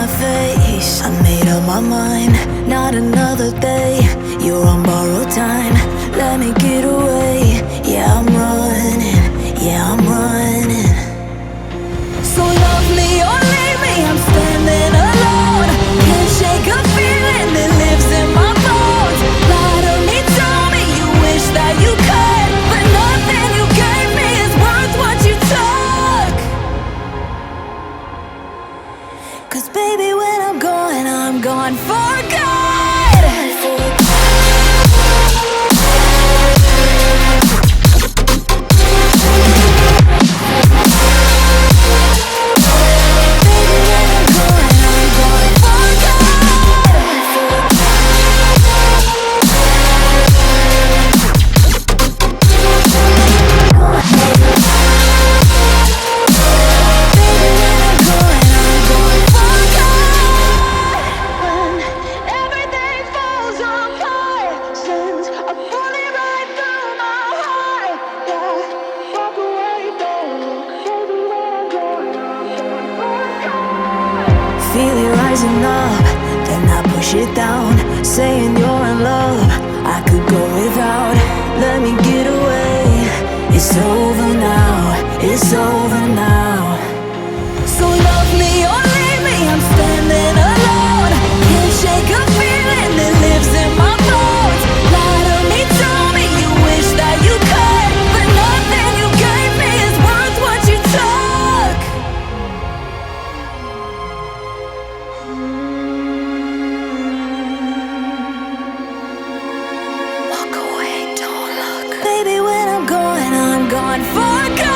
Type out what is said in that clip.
my face. I made up my mind, not another day. You're on borrowed time, let me get away. Yeah, I'm running, yeah, I'm running. So love me or leave me, I'm standing alone. Can't shake a feeling that lives in my bones. Lie to me, tell me you wish that you could, but nothing you gave me is worth what you took. 'Cause baby, when I'm gone for good. Feel it rising up, then I push it down, saying you're in love, I could go without. Let me get away. It's over now, it's over now. So love me or leave me, I'm standing alone. Can't shake a feeling that lives in my bones. Lie to me, tell me you wish that you could, but nothing you gave me is worth what you took. Walk away, don't look. Baby, when I'm gone for good.